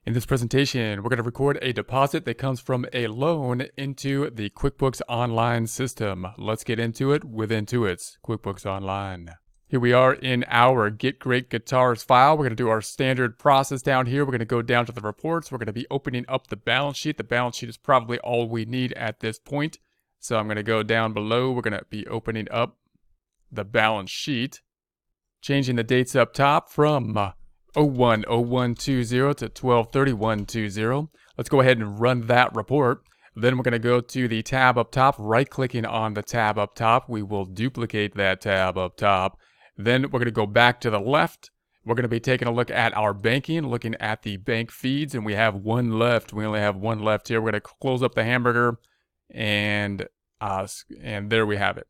In this presentation, we're going to record a deposit that comes from a loan into the QuickBooks Online system. Let's get into it with Intuit's QuickBooks Online. Here we are in our Get Great Guitars file. We're going to do our standard process down here. We're going to go down to the reports. We're going to be opening up the balance sheet. The balance sheet is probably all we need at this point. So I'm going to go down below. We're going to be opening up the balance sheet, changing the dates up top from 01/01/20 to 12/31/20. Let's go ahead and run that report. Then we're going to go to the tab up top, right-clicking on the tab up top. We will duplicate that tab up top. Then we're going to go back to the left. We're going to be taking a look at our banking, looking at the bank feeds, and we have one left. We only have one left here. We're going to close up the hamburger, and there we have it.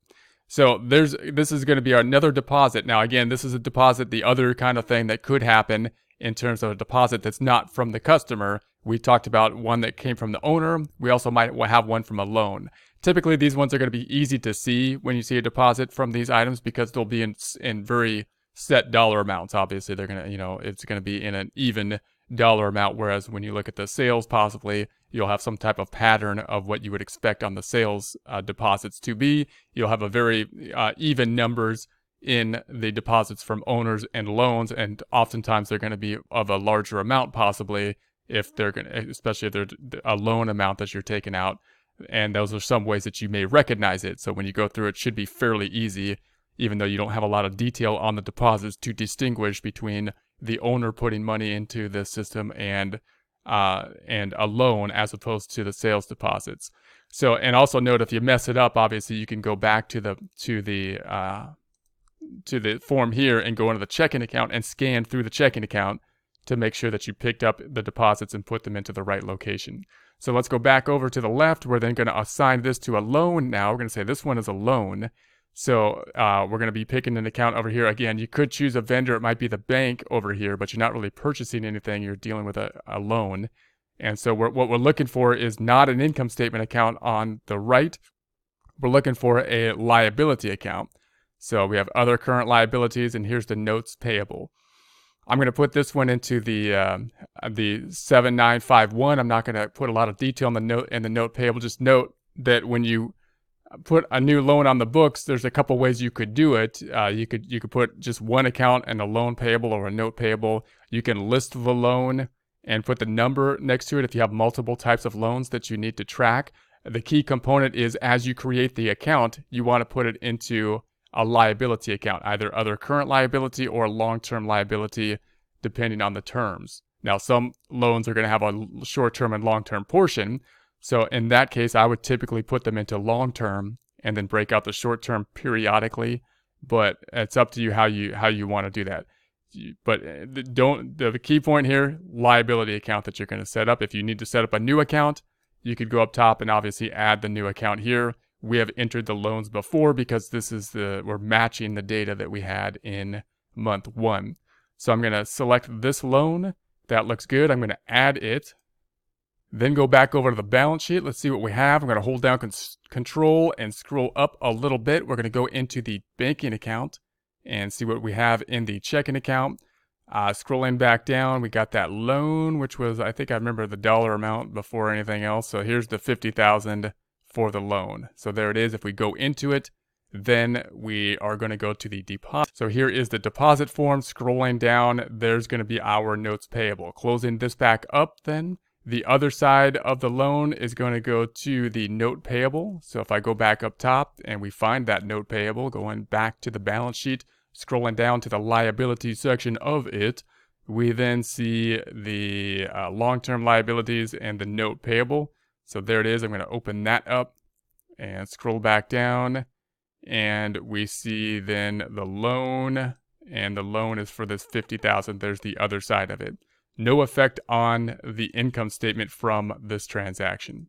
So this is going to be another deposit. Now, again, this is a deposit, the other kind of thing that could happen in terms of a deposit that's not from the customer. We talked about one that came from the owner. We also might have one from a loan. Typically, these ones are going to be easy to see when you see a deposit from these items because they'll be in very set dollar amounts. Obviously, they're going to, it's going to be in an even dollar amount, whereas when you look at the sales, possibly you'll have some type of pattern of what you would expect on the sales deposits to be. You'll have a very even numbers in the deposits from owners and loans, and oftentimes they're going to be of a larger amount, possibly if they're going to, especially if they're a loan amount that you're taking out. And those are some ways that you may recognize it. So when you go through, it should be fairly easy, even though you don't have a lot of detail on the deposits, to distinguish between the owner putting money into the system and a loan as opposed to the sales deposits. So, and also note, if you mess it up, obviously you can go back to the form here and go into the checking account and scan through the checking account to make sure that you picked up the deposits and put them into the right location. So let's go back over to the left. We're then going to assign this to a loan now. We're going to say this one is a loan. So we're going to be picking an account over here. Again, you could choose a vendor. It might be the bank over here, but you're not really purchasing anything. You're dealing with a loan. And so what we're looking for is not an income statement account on the right. We're looking for a liability account. So we have other current liabilities, and here's the notes payable. I'm going to put this one into the 7951. I'm not going to put a lot of detail in the note payable. Just note that when you put a new loan on the books, there's a couple ways you could do it. You could put just one account and a loan payable or a note payable. You can list the loan and put the number next to it if you have multiple types of loans that you need to track. The key component is, as you create the account, you want to put it into a liability account, either other current liability or long-term liability, depending on the terms. Now, some loans are going to have a short-term and long-term portion. So in that case, I would typically put them into long-term and then break out the short-term periodically. But it's up to you how you want to do that. But the key point here, liability account that you're going to set up. If you need to set up a new account, you could go up top and obviously add the new account here. We have entered the loans before because we're matching the data that we had in month 1. So I'm going to select this loan. That looks good. I'm going to add it. Then go back over to the balance sheet. Let's see what we have. I'm going to hold down control and scroll up a little bit. We're going to go into the banking account and see what we have in the checking account. Scrolling back down, we got that loan, which was, I think I remember the dollar amount before anything else. So here's the $50,000 for the loan. So there it is. If we go into it, then we are going to go to the deposit. So here is the deposit form. Scrolling down, there's going to be our notes payable. Closing this back up, then the other side of the loan is going to go to the note payable. So if I go back up top and we find that note payable, going back to the balance sheet, scrolling down to the liability section of it, we then see the long-term liabilities and the note payable. So there it is. I'm going to open that up and scroll back down, and we see then the loan, and the loan is for this $50,000. There's the other side of it. No effect on the income statement from this transaction.